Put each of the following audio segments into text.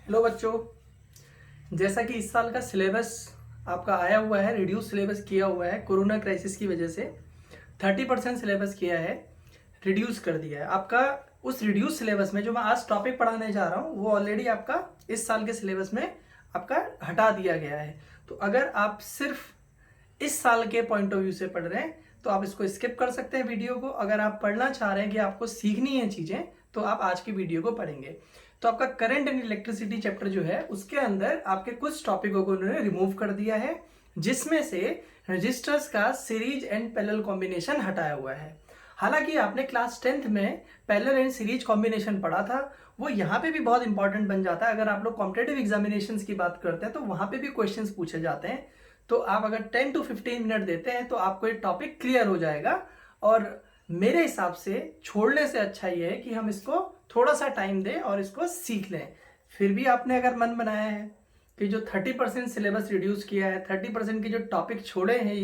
Hello बच्चों, जैसा कि इस साल का सिलेबस आपका आया हुआ है, रिड्यूस सिलेबस किया हुआ है कोरोना क्राइसिस की वजह से 30% सिलेबस किया है, रिड्यूस कर दिया है आपका। उस रिड्यूस सिलेबस में जो मैं आज टॉपिक पढ़ाने जा रहा हूँ वो ऑलरेडी आपका इस साल के सिलेबस में आपका हटा दिया गया है। तो अगर आप सिर्फ इस साल के पॉइंट ऑफ व्यू से पढ़ रहे हैं तो आप इसको स्किप कर सकते हैं वीडियो को। अगर आप पढ़ना चाह रहे हैं कि आपको सीखनी है चीज़ें तो आप आज की वीडियो को पढ़ेंगे। तो आपका करंट एंड इलेक्ट्रिसिटी चैप्टर जो है उसके अंदर आपके कुछ टॉपिकों को उन्होंने रिमूव कर दिया है, जिसमें से रजिस्टर्स का सीरीज एंड पैरेलल कॉम्बिनेशन हटाया हुआ है। हालांकि आपने क्लास 10th में पैरेलल एंड सीरीज कॉम्बिनेशन पढ़ा था, वो यहाँ पे भी बहुत इंपॉर्टेंट बन जाता है। अगर आप लोग कॉम्पिटेटिव एग्जामिनेशंस की बात करते हैं तो वहाँ पे भी क्वेश्चंस पूछे जाते हैं। तो आप अगर 10 to 15 मिनट देते हैं तो आपको ये टॉपिक क्लियर हो जाएगा। और मेरे हिसाब से छोड़ने से अच्छा ये है कि हम इसको थोड़ा सा टाइम दें और इसको सीख लें। फिर भी आपने अगर मन बनाया है कि जो 30% सिलेबस रिड्यूस किया है, 30% के जो टॉपिक छोड़े हैं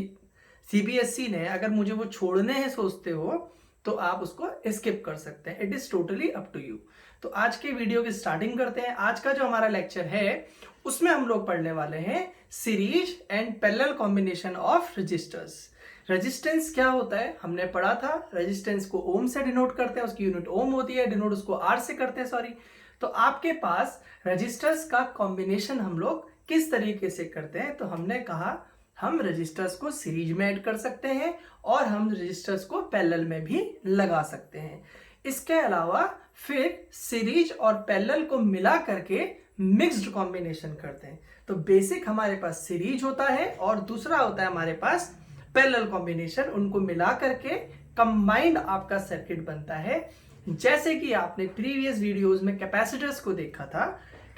सीबीएसई ने, अगर मुझे वो छोड़ने हैं सोचते हो तो आप उसको स्किप कर सकते हैं। It is totally up to you. तो आज के वीडियो की स्टार्टिंग करते हैं। आज का जो हमारा लेक्चर है उसमें हम लोग पढ़ने वाले हैं series and parallel combination of resistors. Resistance क्या होता है हमने पढ़ा था। रेजिस्टेंस को ओम से डिनोट करते हैं, उसकी यूनिट ओम होती है, डिनोट उसको आर से करते हैं, सॉरी। तो आपके पास रजिस्टर्स का कॉम्बिनेशन हम लोग किस तरीके से करते हैं, तो हमने कहा हम रजिस्टर्स को सीरीज में ऐड कर सकते हैं और हम रजिस्टर्स को पैरेलल में भी लगा सकते हैं। इसके अलावा फिर सीरीज और पैरेलल को मिला करके मिक्स्ड कॉम्बिनेशन करते हैं। तो बेसिक हमारे पास सीरीज होता है और दूसरा होता है हमारे पास पैरेलल कॉम्बिनेशन। उनको मिला करके कंबाइंड आपका सर्किट बनता है। जैसे कि आपने प्रीवियस वीडियोस में कैपेसिटर्स को देखा था,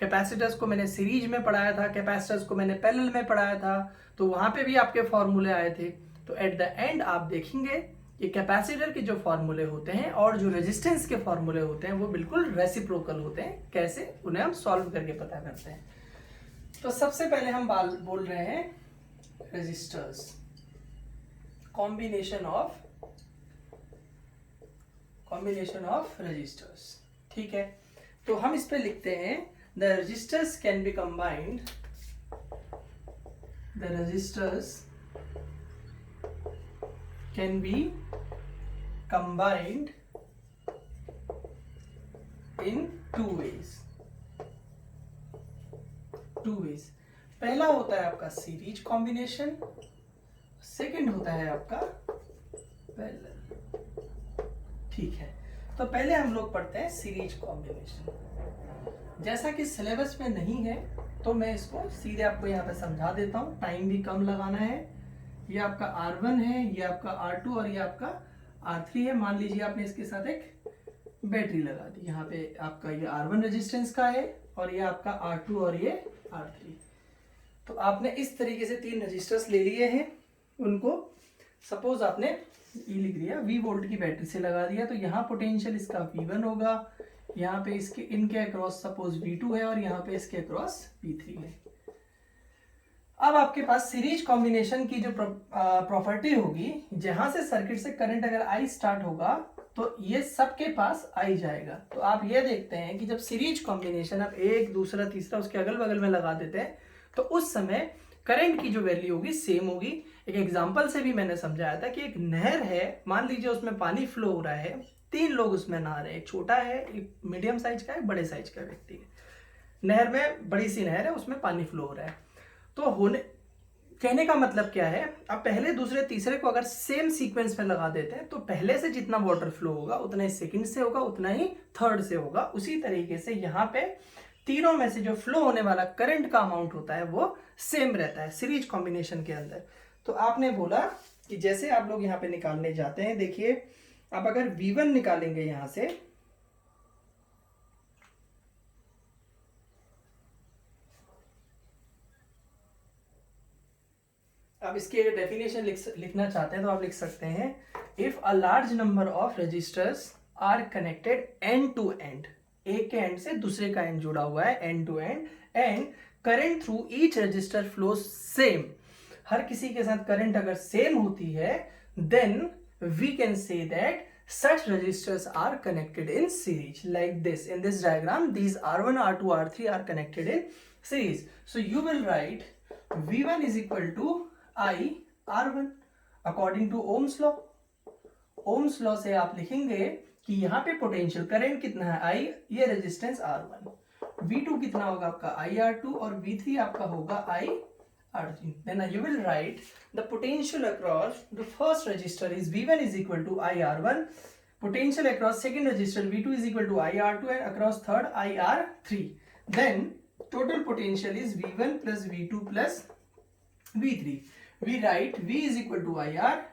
कैपेसिटर्स को मैंने सीरीज में पढ़ाया था, कैपेसिटर्स को मैंने पैरेलल में पढ़ाया था, तो वहां पे भी आपके फॉर्मूले आए थे। तो एट द एंड आप देखेंगे कि कैपेसिटर के जो फॉर्मूले होते हैं और जो रेजिस्टेंस के फॉर्मूले होते हैं वो बिल्कुल रेसिप्रोकल होते हैं। कैसे, उन्हें हम सॉल्व करके पता करते हैं। तो सबसे पहले हम बोल रहे हैं रेजिस्टर्स, कॉम्बिनेशन ऑफ रेजिस्टर्स। ठीक है, तो हम इस पे लिखते हैं the resistors can be combined, the resistors can be combined in two ways. पहला होता है आपका सीरीज कॉम्बिनेशन, सेकंड होता है आपका पैरेलल। ठीक है, तो पहले हम लोग पढ़ते हैं सीरीज कॉम्बिनेशन। जैसा कि सिलेबस में नहीं है तो मैं इसको सीधे आपको यहाँ पे समझा देता हूँ, टाइम भी कम लगाना है। ये आपका R1 है, ये आपका R2 और ये आपका R3 है। मान लीजिए आपने इसके साथ एक बैटरी लगा दी। यहाँ पे आपका ये R1 रेजिस्टेंस का है और ये आपका R2 और ये R3। तो आपने इस तरीके से 3 रजिस्टर्स ले लिए हैं। उनको सपोज आपने ये लिख दिया V वोल्ट की बैटरी से लगा दिया, तो यहाँ पोटेंशियल इसका V1 होगा, यहाँ पे इसके इनके अक्रॉस सपोज V2 है और यहाँ पे इसके अक्रॉस V3 है। अब आपके पास सीरीज कॉम्बिनेशन की जो प्रॉपर्टी होगी, जहां से सर्किट से करंट अगर I स्टार्ट होगा तो ये सबके पास I जाएगा। तो आप ये देखते हैं कि जब सीरीज कॉम्बिनेशन आप एक दूसरा तीसरा उसके अगल बगल में लगा देते हैं तो उस समय करंट की जो वैल्यू होगी सेम होगी। एक एग्जांपल से भी मैंने समझाया था कि एक नहर है, मान लीजिए उसमें पानी फ्लो हो रहा है, 3 लोग उसमें नहा रहे हैं, एक छोटा है, एक मीडियम साइज का है, बड़े साइज का व्यक्ति है। नहर में, बड़ी सी नहर है, उसमें पानी फ्लो हो रहा है। तो कहने का मतलब क्या है, अब पहले दूसरे तीसरे को अगर सेम सीक्वेंस में लगा देते हैं तो पहले से जितना वाटर फ्लो होगा उतना ही सेकंड से होगा, उतना ही थर्ड से होगा। उसी तरीके से यहाँ पे तीनों में से जो फ्लो होने वाला करंट का अमाउंट होता है वो सेम रहता है सीरीज कॉम्बिनेशन के अंदर। तो आपने बोला कि जैसे आप लोग यहाँ पे निकालने जाते हैं, देखिए आप अगर V1 निकालेंगे यहाँ से, अब इसके डेफिनेशन लिखना चाहते हैं तो आप लिख सकते हैं, if a large number of resistors are connected end to end, एक के एंड से दूसरे का एंड जुड़ा हुआ है, end to end, end current through each resistor flow same, हर किसी के साथ करंट अगर सेम होती है, then we can say that such resistors are connected in series like this. In this diagram, these R1, R2, R3 are connected in series. So you will write V1 is equal to I R1 according to Ohm's law. Ohm's law से आप लिखेंगे कि यहाँ पे potential current कितना है I, ये resistance R1, V2 कितना होगा आपका IR2 और V3 आपका होगा IR3. Then you will write the potential across the first resistor is V1 is equal to IR1, potential across second resistor V2 is equal to IR2 and across third IR3. Then total potential is V1 plus V2 plus V3. We write V is equal to IR,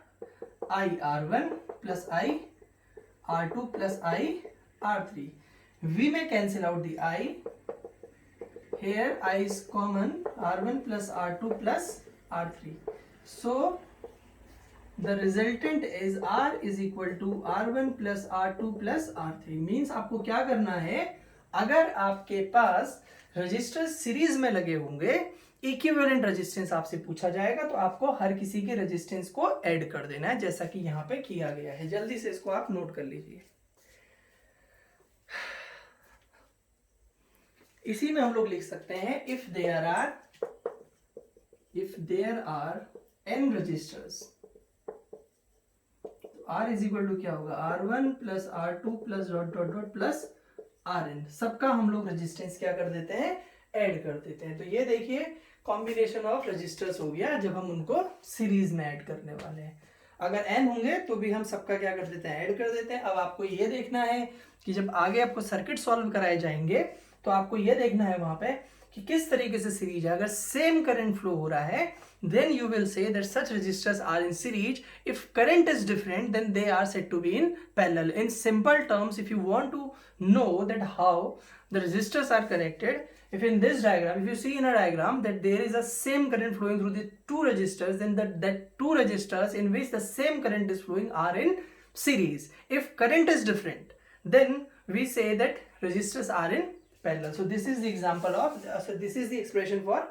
IR1 plus IR2 plus IR3. V may cancel out the I. Here I is common, R1 plus R2 plus R3. So the resultant is R is equal to R1 plus R2 plus R3. Means आपको क्या करना है, अगर आपके पास registers series में लगे होंगे, equivalent resistance आपसे पूछा जाएगा, तो आपको हर किसी के रेजिस्टेंस को ऐड कर देना है, जैसा कि यहाँ पे किया गया है. जल्दी से इसको आप नोट कर लीजिए. इसी में हम लोग लिख सकते हैं if there are n resistors, R is equal to क्या होगा, R1 plus R2 plus dot dot dot plus Rn. सबका हम लोग रेजिस्टेंस क्या कर देते हैं, ऐड कर देते हैं. तो ये देखिए कॉम्बिनेशन ऑफ रेजिस्टर्स हो गया जब हम उनको सीरीज में ऐड करने वाले हैं. अगर n होंगे तो भी हम सबका क्या कर देते हैं, ऐड कर देते हैं. अब आपको ये देखना है कि जब आगे आपको सर्किट सॉल्व कराए जाएंगे तो आपको ये देखना है वहां पे कि किस तरीके से सीरीज है. अगर सेम करंट फ्लो हो रहा है then you will say that such resistors are in series. If current is different then they are said to be in parallel. In simple terms, if you want to know that how the resistors are connected, if in this diagram, if you see in a diagram that there is a same current flowing through the two resistors, then that two resistors in which the same current is flowing are in series. If current is different, then we say that resistors are in parallel. So this is the example of, so this is the expression for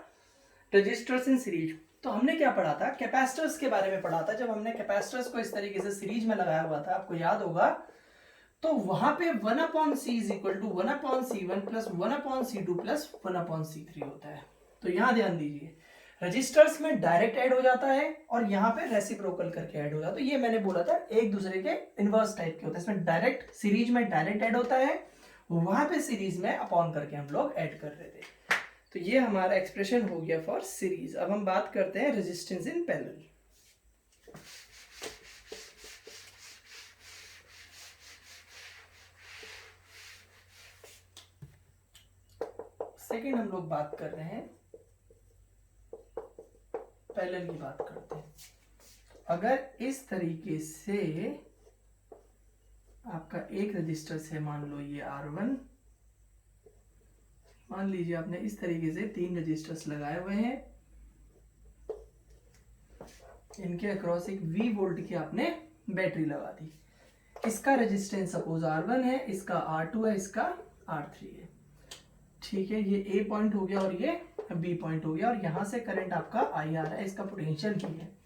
resistors in series. तो हमने क्या पढ़ा था, capacitors के बारे में पढ़ा था. जब हमने कैपेसिटर्स को इस तरीके से सीरीज में लगाया हुआ था, आपको याद होगा, तो वहां पे 1/c is equal to 1/c1 plus 1/c2 plus 1/c3 होता है. तो यहां ध्यान दीजिए, रजिस्टर्स में डायरेक्ट ऐड हो जाता है और यहाँ पे रेसिप्रोकल करके ऐड हो जाता है. तो ये मैंने बोला था एक दूसरे के इनवर्स टाइप के होते हैं. इसमें डायरेक्ट सीरीज में डायरेक्ट ऐड होता है, वहां पे सीरीज में अपॉन करके हम लोग ऐड कर रहे थे. तो ये हमारा एक्सप्रेशन हो गया फॉर सीरीज. अब हम बात करते हैं रेजिस्टेंस इन पैरेलल. सेकेंड हम लोग बात कर रहे हैं पैरेलल की बात करते हैं. अगर इस तरीके से आपका एक रेजिस्टर है, मान लो ये R1, मान लीजिए आपने इस तरीके से 3 रजिस्टर्स लगाए हुए हैं, इनके अक्रॉस एक V वोल्ट की आपने बैटरी लगा दी. इसका रेजिस्टेंस सपोज R1 है, इसका R2 है, इसका R3 है. ठीक है, ये A पॉइंट हो गया और ये B पॉइंट हो गया और यहां से करंट आपका I आ रहा है, इसका पोटेंशियल भी है.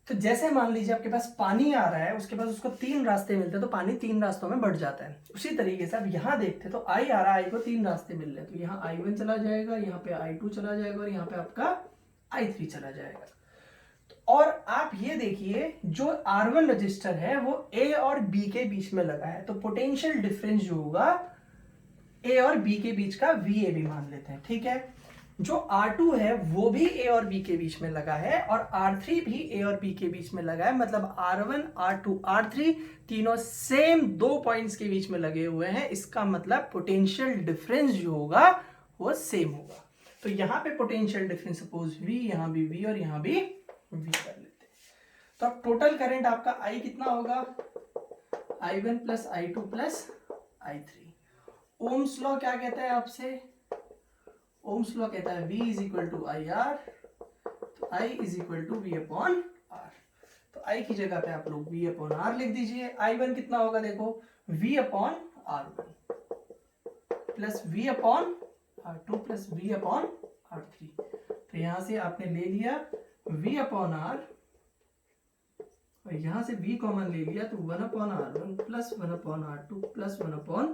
तो जैसे मान लीजिए आपके पास पानी आ रहा है, उसके पास उसको 3 रास्ते मिलते हैं, तो पानी 3 रास्तों में बढ़ जाता है. उसी तरीके से अब यहाँ देखते तो I आ रहा है, I को 3 रास्ते मिल रहे हैं. तो यहाँ I1 चला जाएगा, यहाँ पे I2 चला जाएगा और यहाँ पे आपका I3 चला जाएगा. और आप ये देखिए जो R1 रजिस्टर है वो A और B के बीच में लगा है, तो पोटेंशियल डिफरेंस जो होगा A और B के बीच का VAB मान लेते हैं. ठीक है, जो R2 है वो भी A और B के बीच में लगा है और R3 भी A और B के बीच में लगा है. मतलब R1, R2, R3 तीनों सेम 2 पॉइंट्स के बीच में लगे हुए हैं. इसका मतलब पोटेंशियल डिफरेंस जो होगा वो सेम होगा. तो यहाँ पे पोटेंशियल डिफरेंस सपोज V, यहाँ भी V और यहाँ भी V कर लेते हैं. तो अब टोटल करंट आपका I कितना होगा, I1 plus I2 plus I3. Ohm's law क्या कहता है आपसे, ओम्स लॉ कहता है V is equal to IR, तो I is equal to V upon R. तो I की जगह पे आप लोग V अपॉन R लिख दीजिए. I1 कितना होगा देखो, V upon R1 plus V upon R2 plus V upon R3. तो यहां से आपने ले लिया V अपॉन R, और यहाँ से v कॉमन ले लिया तो 1/r1 plus 1/r2 plus 1/r3।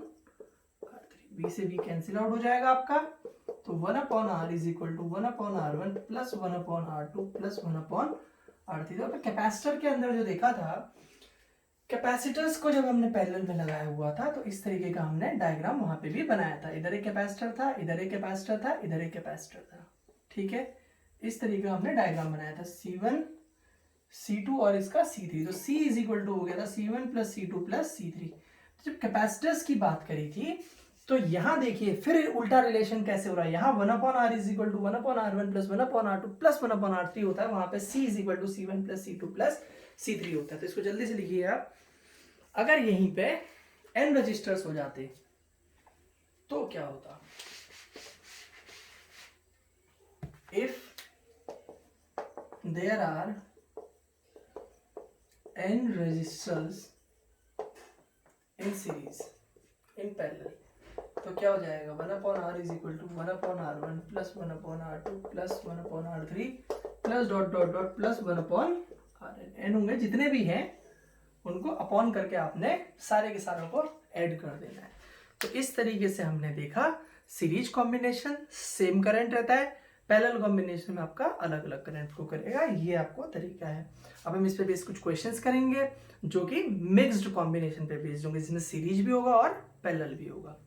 v से v कैंसिल आउट हो जाएगा आपका, तो 1/r is equal to 1/r1 plus 1/r2 plus 1/r3। तो कैपेसिटर के अंदर जो देखा था, कैपेसिटर्स को जब हमने पैरेलल में लगाया हुआ था तो इस तरीके का हमने डायग्राम वहां पे भी बनाया था। इधर एक कैपेसिटर था, इधर एक कैपेसिटर था, इधर एक कैपेसिटर था। ठीक है, इस तरीके का हमने डायग्राम बनाया था, C1 C2 और इसका C3। तो C इज इक्वल टू हो गया था C1 plus C2 plus C3। तो जब कैपेसिटर्स की बात करी थी तो यहाँ देखिए फिर उल्टा रिलेशन कैसे हो रहा है। यहाँ 1/r is equal to 1/r1 plus 1/r2 plus 1/r3 होता है, वहां पे C is equal to C1 plus C2 plus C3 होता है। तो इसको जल्दी से लिखिए आप। अगर यहीं पे n रजिस्टर्स हो जाते तो क्या होता? If there are n resistors in series in parallel, तो क्या हो जाएगा? 1/r is equal to 1/r1 plus 1/r2 plus 1/r3 plus dot dot dot plus 1/rn। n होंगे जितने भी हैं उनको अपॉन करके आपने सारे के सारों को ऐड कर देना है। तो इस तरीके से हमने देखा सीरीज कॉम्बिनेशन सेम करंट रहता है, पैरेलल कॉम्बिनेशन में आपका अलग अलग करंट को करेगा। ये आपको तरीका है। अब हम इस पे बेस कुछ क्वेश्चंस करेंगे जो कि मिक्स्ड कॉम्बिनेशन पे बेस्ड होंगे, जिसमें सीरीज भी होगा और पैरेलल भी होगा।